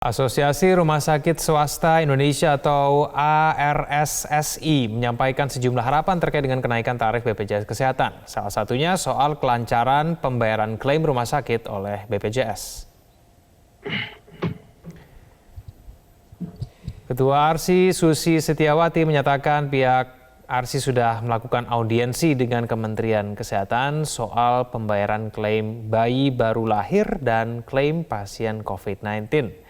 Asosiasi Rumah Sakit Swasta Indonesia atau ARSSI menyampaikan sejumlah harapan terkait dengan kenaikan tarif BPJS Kesehatan. Salah satunya soal kelancaran pembayaran klaim rumah sakit oleh BPJS. Ketua ARSI Susi Setiawati menyatakan pihak ARSI sudah melakukan audiensi dengan Kementerian Kesehatan soal pembayaran klaim bayi baru lahir dan klaim pasien COVID-19.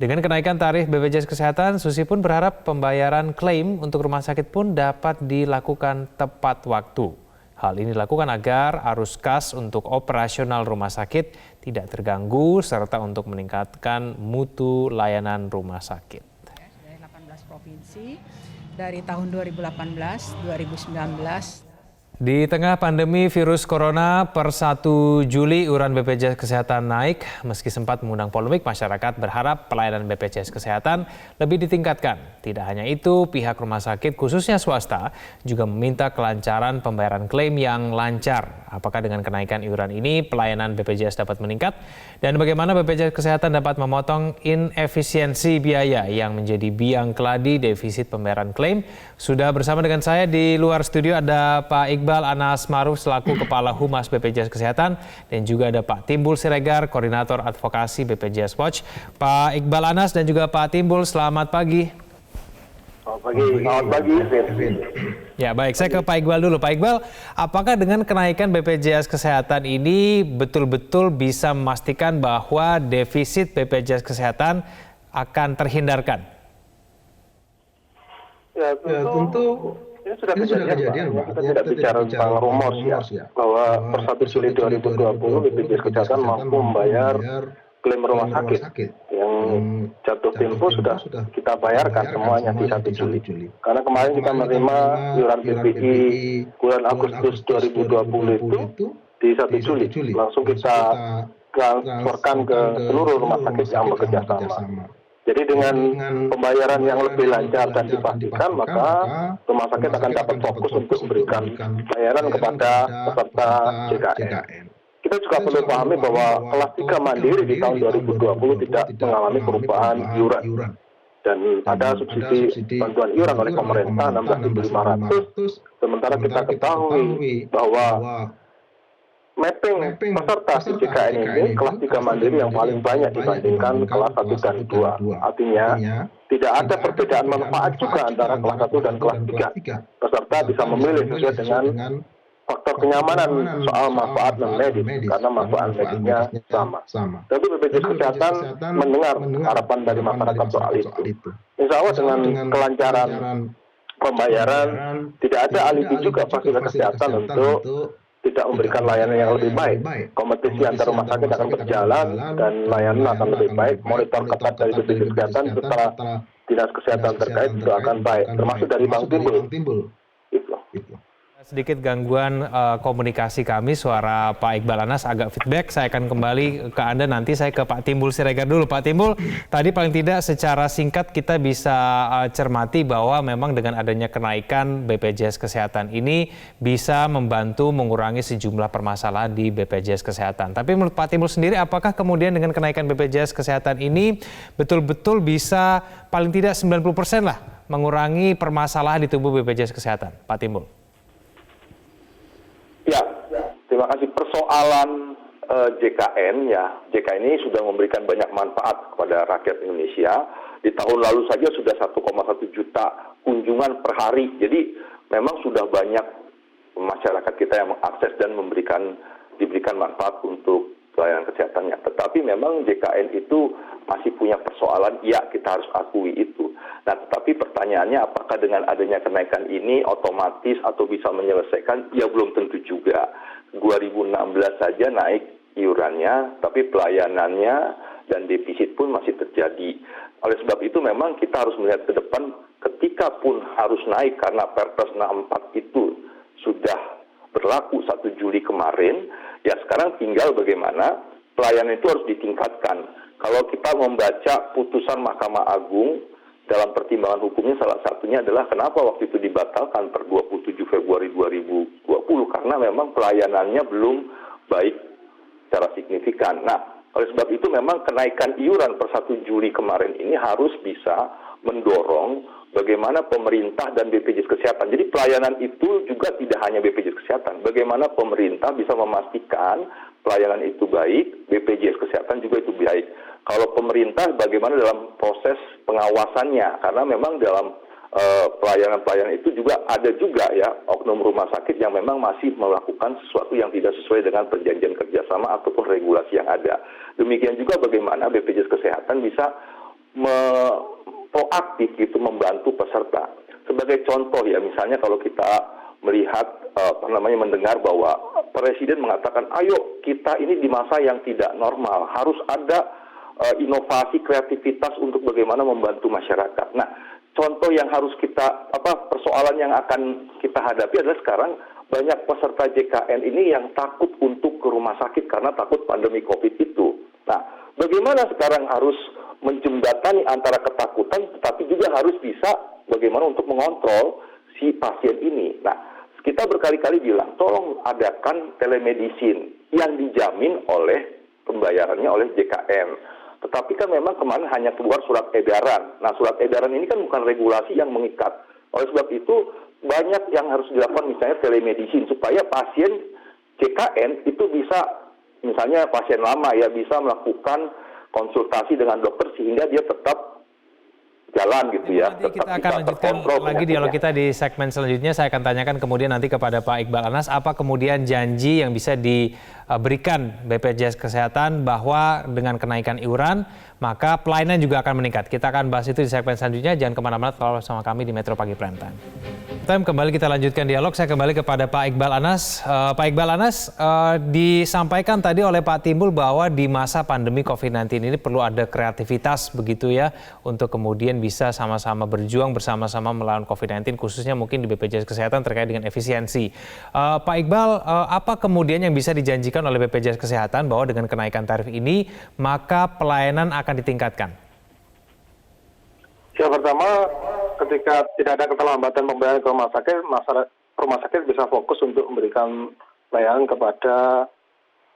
Dengan kenaikan tarif BPJS Kesehatan, Susi pun berharap pembayaran klaim untuk rumah sakit pun dapat dilakukan tepat waktu. Hal ini dilakukan agar arus kas untuk operasional rumah sakit tidak terganggu serta untuk meningkatkan mutu layanan rumah sakit. Dari 18 provinsi dari tahun 2018, 2019. Di tengah pandemi virus corona, per 1 Juli iuran BPJS Kesehatan naik. Meski sempat mengundang polemik, masyarakat berharap pelayanan BPJS Kesehatan lebih ditingkatkan. Tidak hanya itu, pihak rumah sakit khususnya swasta juga meminta kelancaran pembayaran klaim yang lancar. Apakah dengan kenaikan iuran ini pelayanan BPJS dapat meningkat? Dan bagaimana BPJS Kesehatan dapat memotong inefisiensi biaya yang menjadi biang keladi defisit pembayaran klaim? Sudah bersama dengan saya di luar studio ada Pak Iqbal Anas Maruf selaku Kepala Humas BPJS Kesehatan dan juga ada Pak Timbul Siregar, Koordinator Advokasi BPJS Watch. Pak Iqbal Anas dan juga Pak Timbul, selamat pagi. Selamat pagi. Ya baik, saya ke Pak Iqbal dulu. Pak Iqbal, apakah dengan kenaikan BPJS Kesehatan ini betul-betul bisa memastikan bahwa defisit BPJS Kesehatan akan terhindarkan? Ya tentu ini sudah kejadian, Pak. Kita tidak bicara tentang rumor ya, bahwa per 1 Juli 2020 BPJS Kesehatan mampu membayar klaim rumah sakit yang jatuh tempo sudah kita bayarkan semuanya di 1 Juli. Karena kemarin kita menerima iuran PPI bulan Agustus 2020 itu di 1 Juli. Langsung kita transferkan ke seluruh rumah sakit yang bekerja sama. Jadi dengan pembayaran yang lebih lancar dan dipastikan, maka rumah sakit akan dapat fokus untuk memberikan layanan kepada peserta JKN. Kita juga perlu pahami bahwa kelas 3 mandiri di tahun 2020 tidak mengalami perubahan iuran. Dan ada subsidi bantuan iuran oleh pemerintah 16.500, sementara kita ketahui bahwa mapping peserta di JKN ini kelas 3 mandiri yang paling banyak dibandingkan kelas 1 dan 2. Artinya, tidak ada perbedaan manfaat juga antara kelas 1 dan kelas 3. Peserta bisa memilih sesuai dengan faktor kenyamanan soal manfaat non-medis, karena manfaat medisnya sama. Tentu BPJS Kesehatan mendengar harapan dari masyarakat soal itu. Insya Allah dengan kelancaran pembayaran, tidak ada alibi juga fasilitas kesehatan untuk tidak memberikan layanan yang lebih baik. Kompetisi antar rumah sakit akan berjalan dan layanan akan lebih baik. Monitor ketat dari BPJS Kesehatan serta dinas kesehatan terkait juga akan baik, termasuk dari Bang Timbul. Sedikit gangguan komunikasi kami, suara Pak Iqbal Anas agak feedback. Saya akan kembali ke Anda, nanti saya ke Pak Timbul Siregar dulu. Pak Timbul, tadi paling tidak secara singkat kita bisa cermati bahwa memang dengan adanya kenaikan BPJS Kesehatan ini bisa membantu mengurangi sejumlah permasalahan di BPJS Kesehatan. Tapi menurut Pak Timbul sendiri, apakah kemudian dengan kenaikan BPJS Kesehatan ini betul-betul bisa paling tidak 90% lah mengurangi permasalahan di tubuh BPJS Kesehatan? Pak Timbul. Ya, terima kasih. Persoalan JKN ini sudah memberikan banyak manfaat kepada rakyat Indonesia. Di tahun lalu saja sudah 1,1 juta kunjungan per hari. Jadi memang sudah banyak masyarakat kita yang mengakses dan diberikan manfaat untuk pelayanan kesehatannya. Tetapi memang JKN itu masih punya persoalan, ya kita harus akui itu. Nah, tetapi pertanyaannya apakah dengan adanya kenaikan ini otomatis atau bisa menyelesaikan? Ya belum tentu juga. 2016 saja naik iurannya, tapi pelayanannya dan defisit pun masih terjadi. Oleh sebab itu memang kita harus melihat ke depan, ketika pun harus naik karena Perpres 64 itu sudah berlaku 1 Juli kemarin, ya sekarang tinggal bagaimana pelayanan itu harus ditingkatkan. Kalau kita membaca putusan Mahkamah Agung dalam pertimbangan hukumnya, salah satunya adalah kenapa waktu itu dibatalkan per 27 Februari 2020, karena memang pelayanannya belum baik secara signifikan. Nah, Oleh sebab itu memang kenaikan iuran per 1 Juli kemarin ini harus bisa mendorong bagaimana pemerintah dan BPJS Kesehatan. Jadi pelayanan itu juga tidak hanya BPJS Kesehatan. Bagaimana pemerintah bisa memastikan pelayanan itu baik, BPJS Kesehatan juga itu baik. Kalau pemerintah bagaimana dalam proses pengawasannya, karena memang dalam pelayanan-pelayanan itu juga ada juga ya oknum rumah sakit yang memang masih melakukan sesuatu yang tidak sesuai dengan perjanjian kerjasama ataupun regulasi yang ada. Demikian juga bagaimana BPJS Kesehatan bisa proaktif gitu membantu peserta. Sebagai contoh ya, misalnya kalau kita melihat mendengar bahwa Presiden mengatakan, ayo kita ini di masa yang tidak normal, harus ada inovasi kreativitas untuk bagaimana membantu masyarakat. Nah, contoh yang harus persoalan yang akan kita hadapi adalah sekarang banyak peserta JKN ini yang takut untuk ke rumah sakit karena takut pandemi COVID itu. Nah, bagaimana sekarang harus menjembatani antara ketakutan tetapi juga harus bisa bagaimana untuk mengontrol si pasien ini. Nah, kita berkali-kali bilang, tolong adakan telemedicine yang dijamin oleh pembayarannya oleh JKN. Tetapi kan memang kemarin hanya keluar surat edaran. Nah, surat edaran ini kan bukan regulasi yang mengikat. Oleh sebab itu, banyak yang harus dilakukan misalnya telemedicine supaya pasien JKN itu bisa, misalnya pasien lama ya, bisa melakukan konsultasi dengan dokter sehingga dia tetap jalan gitu ya. Nanti kita akan lanjutkan lagi dialog kita di segmen selanjutnya. Saya akan tanyakan kemudian nanti kepada Pak Iqbal Anas, apa kemudian janji yang bisa diberikan BPJS Kesehatan bahwa dengan kenaikan iuran, maka pelayanan juga akan meningkat. Kita akan bahas itu di segmen selanjutnya. Jangan kemana-mana, tetap bersama kami di Metro Pagi Prime Time. Kembali kita lanjutkan dialog. Saya kembali kepada Pak Iqbal Anas. Pak Iqbal Anas, disampaikan tadi oleh Pak Timbul bahwa di masa pandemi COVID-19 ini perlu ada kreativitas begitu ya, untuk kemudian bisa sama-sama berjuang bersama-sama melawan COVID-19, khususnya mungkin di BPJS Kesehatan terkait dengan efisiensi. Pak Iqbal, apa kemudian yang bisa dijanjikan oleh BPJS Kesehatan bahwa dengan kenaikan tarif ini, maka pelayanan akan ditingkatkan? Ya, pertama, ketika tidak ada keterlambatan pembayaran ke rumah sakit bisa fokus untuk memberikan pelayanan kepada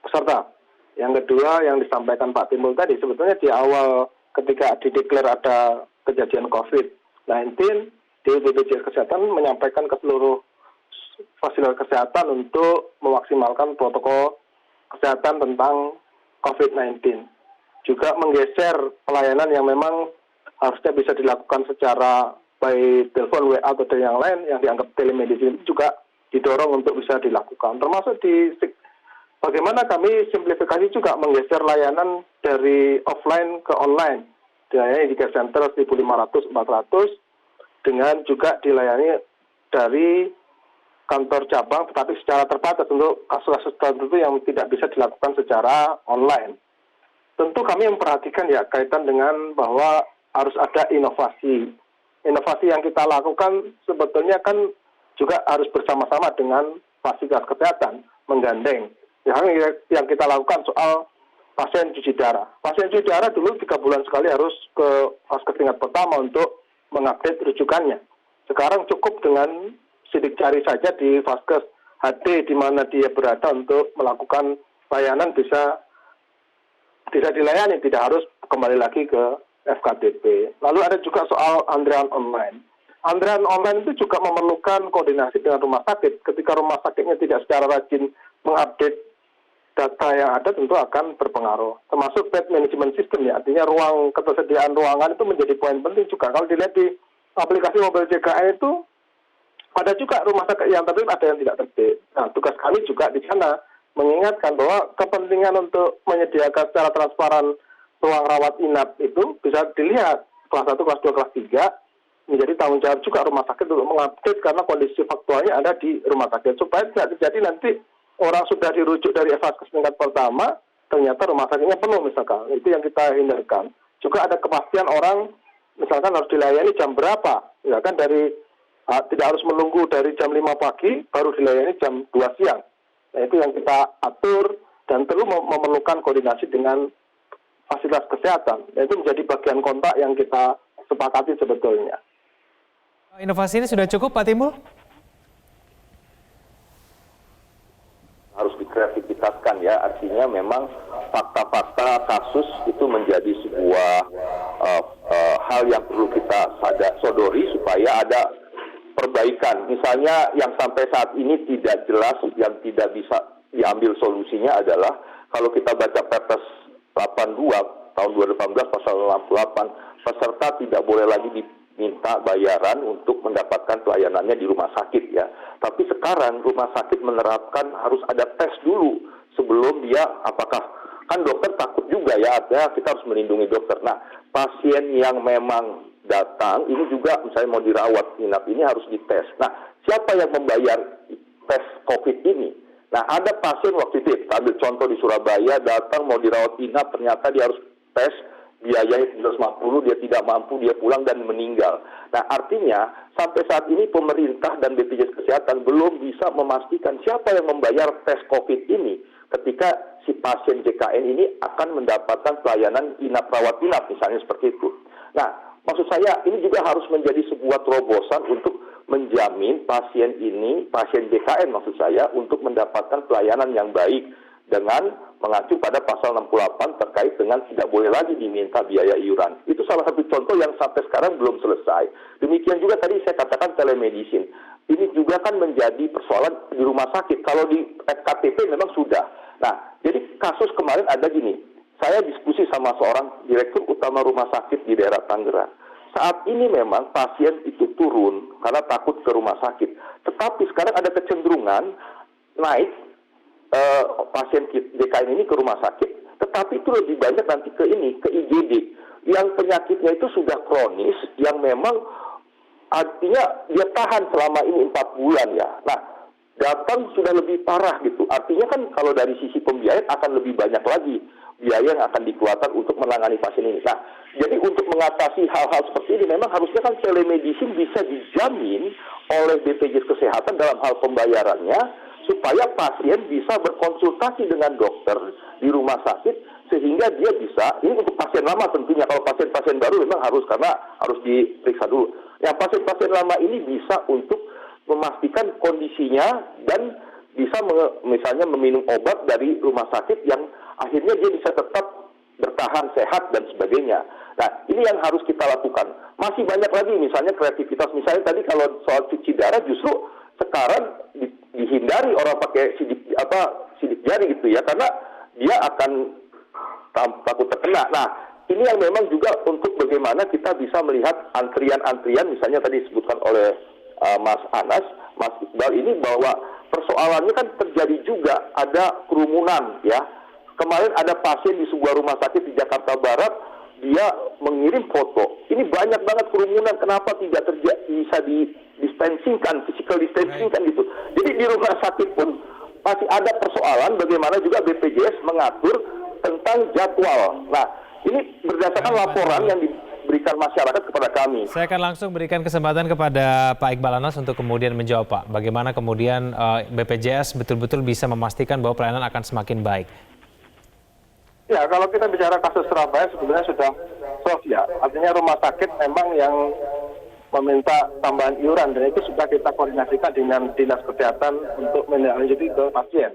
peserta. Yang kedua, yang disampaikan Pak Timbul tadi, sebetulnya di awal ketika dideklar ada kejadian COVID-19, di BPJS Kesehatan menyampaikan ke seluruh fasilitas kesehatan untuk memaksimalkan protokol kesehatan tentang COVID-19. Juga menggeser pelayanan yang memang harusnya bisa dilakukan secara baik telepon, WA, atau dari yang lain yang dianggap telemedicine juga didorong untuk bisa dilakukan. Termasuk di bagaimana kami simplifikasi juga menggeser layanan dari offline ke online. Dilayani di care center 1.500-400 dengan juga dilayani dari kantor cabang tetapi secara terbatas untuk kasus-kasus tertentu yang tidak bisa dilakukan secara online. Tentu kami memperhatikan ya kaitan dengan bahwa harus ada inovasi. Inovasi yang kita lakukan sebetulnya kan juga harus bersama-sama dengan fasilitas kesehatan, menggandeng. Yang kita lakukan soal pasien cuci darah. Pasien cuci darah dulu 3 bulan sekali harus ke vaskes tingkat pertama untuk mengupdate rujukannya. Sekarang cukup dengan sidik jari saja di vaskes HD di mana dia berada untuk melakukan layanan bisa dilayani, tidak harus kembali lagi ke FKDP. Lalu ada juga soal antrian online. Antrian online itu juga memerlukan koordinasi dengan rumah sakit. Ketika rumah sakitnya tidak secara rajin mengupdate data yang ada, tentu akan berpengaruh. Termasuk bed management system ya, artinya ketersediaan ruangan itu menjadi poin penting juga. Kalau dilihat di aplikasi mobil JKN itu, ada juga rumah sakit yang tertib, ada yang tidak tertib. Nah, tugas kami juga di sana mengingatkan bahwa kepentingan untuk menyediakan secara transparan ruang rawat inap itu bisa dilihat kelas 1, kelas 2, kelas 3 menjadi tanggung jawab juga rumah sakit untuk mengupdate karena kondisi faktualnya ada di rumah sakit supaya tidak terjadi nanti orang sudah dirujuk dari vaskes tingkat pertama ternyata rumah sakitnya penuh misalkan. Itu yang kita hindarkan. Juga ada kepastian orang misalkan harus dilayani jam berapa, misalkan dari tidak harus menunggu dari jam 5 pagi baru dilayani jam 2 siang. Nah, itu yang kita atur dan perlu memerlukan koordinasi dengan fasilitas kesehatan. Nah, itu menjadi bagian kontak yang kita sepakati sebetulnya. Inovasi ini sudah cukup, Pak Timbul? Harus dikreativitaskan ya, artinya memang fakta-fakta kasus itu menjadi sebuah hal yang perlu kita sodori supaya ada perbaikan. Misalnya yang sampai saat ini tidak jelas, yang tidak bisa diambil solusinya adalah kalau kita baca Perpres 82 tahun 2018 pasal 68, peserta tidak boleh lagi diminta bayaran untuk mendapatkan pelayanannya di rumah sakit ya. Tapi sekarang rumah sakit menerapkan harus ada tes dulu sebelum dia apakah, kan dokter takut juga ya, artinya kita harus melindungi dokter. Nah, pasien yang memang datang ini juga misalnya mau dirawat inap ini harus dites. Nah, siapa yang membayar tes COVID ini? Nah, ada pasien waktu itu, kita ambil contoh di Surabaya, datang mau dirawat inap, ternyata dia harus tes, biayanya 350, dia tidak mampu, dia pulang dan meninggal. Nah, artinya sampai saat ini pemerintah dan BPJS Kesehatan belum bisa memastikan siapa yang membayar tes COVID ini ketika si pasien JKN ini akan mendapatkan pelayanan inap rawat inap misalnya seperti itu. Nah, maksud saya ini juga harus menjadi sebuah terobosan untuk menjamin pasien ini, pasien JKN maksud saya, untuk mendapatkan pelayanan yang baik dengan mengacu pada pasal 68 terkait dengan tidak boleh lagi diminta biaya iuran. Itu salah satu contoh yang sampai sekarang belum selesai. Demikian juga tadi saya katakan telemedicine. Ini juga kan menjadi persoalan di rumah sakit. Kalau di FKTP memang sudah. Nah, jadi kasus kemarin ada gini. Saya diskusi sama seorang direktur utama rumah sakit di daerah Tangerang. Saat ini memang pasien itu turun karena takut ke rumah sakit. Tetapi sekarang ada kecenderungan naik pasien JKN ini ke rumah sakit, tetapi itu lebih banyak nanti ke IGD, yang penyakitnya itu sudah kronis, yang memang artinya dia tahan selama ini 4 bulan ya. Nah, datang sudah lebih parah gitu. Artinya kan kalau dari sisi pembiayaan akan lebih banyak lagi biaya yang akan dikeluarkan untuk menangani pasien ini. Nah, jadi untuk mengatasi hal-hal seperti ini memang harusnya kan telemedicine bisa dijamin oleh BPJS Kesehatan dalam hal pembayarannya, supaya pasien bisa berkonsultasi dengan dokter di rumah sakit sehingga dia bisa, ini untuk pasien lama tentunya, kalau pasien-pasien baru memang karena harus diperiksa dulu. Yang pasien-pasien lama ini bisa untuk memastikan kondisinya dan bisa misalnya meminum obat dari rumah sakit yang akhirnya dia bisa tetap bertahan sehat dan sebagainya. Nah, ini yang harus kita lakukan. Masih banyak lagi misalnya kreativitas, misalnya tadi kalau soal cuci darah justru sekarang dihindari orang pakai sidik jari gitu ya, karena dia akan takut terkena. Nah, ini yang memang juga untuk bagaimana kita bisa melihat antrian-antrian, misalnya tadi disebutkan oleh Mas Anas, Mas Iqbal ini, bahwa persoalannya kan terjadi juga ada kerumunan ya. Kemarin ada pasien di sebuah rumah sakit di Jakarta Barat, dia mengirim foto. Ini banyak banget kerumunan, kenapa tidak bisa distancingkan, physical distancing kan gitu. Jadi di rumah sakit pun masih ada persoalan bagaimana juga BPJS mengatur tentang jadwal. Nah, ini berdasarkan laporan yang diberikan masyarakat kepada kami. Saya akan langsung berikan kesempatan kepada Pak Iqbal Anas untuk kemudian menjawab, Pak. Bagaimana kemudian BPJS betul-betul bisa memastikan bahwa pelayanan akan semakin baik? Ya, kalau kita bicara kasus Surabaya sebenarnya sudah soft ya. Artinya rumah sakit memang yang meminta tambahan iuran, dan itu sudah kita koordinasikan dengan Dinas Kesehatan untuk menindaklanjuti ke pasien.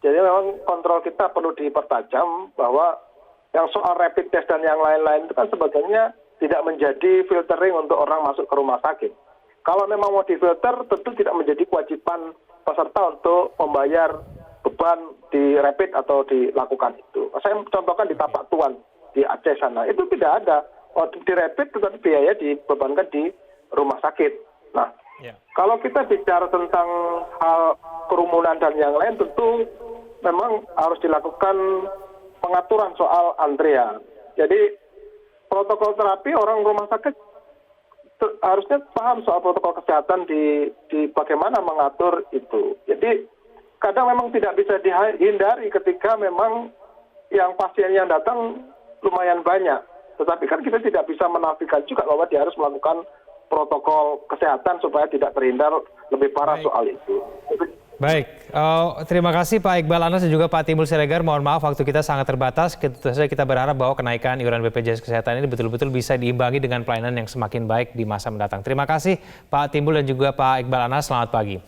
Jadi memang kontrol kita perlu dipertajam, bahwa yang soal rapid test dan yang lain-lain itu kan sebetulnya tidak menjadi filtering untuk orang masuk ke rumah sakit. Kalau memang mau difilter, tentu tidak menjadi kewajiban peserta untuk membayar beban di rapid atau dilakukan itu. Saya contohkan di Tapak Tuan di Aceh sana, itu tidak ada. Di rapid tetapi biaya dibebankan di rumah sakit. Nah, kalau kita bicara tentang hal kerumunan dan yang lain, tentu memang harus dilakukan pengaturan soal antrean. Jadi protokol terapi, orang rumah sakit harusnya paham soal protokol kesehatan di bagaimana mengatur itu. Jadi kadang memang tidak bisa dihindari ketika memang yang pasien yang datang lumayan banyak. Tetapi kan kita tidak bisa menafikan juga bahwa dia harus melakukan protokol kesehatan supaya tidak terhindar lebih parah soal itu. Baik, terima kasih Pak Iqbal Anas dan juga Pak Timbul Siregar. Mohon maaf waktu kita sangat terbatas. Kita berharap bahwa kenaikan iuran BPJS Kesehatan ini betul-betul bisa diimbangi dengan pelayanan yang semakin baik di masa mendatang. Terima kasih Pak Timbul dan juga Pak Iqbal Anas. Selamat pagi.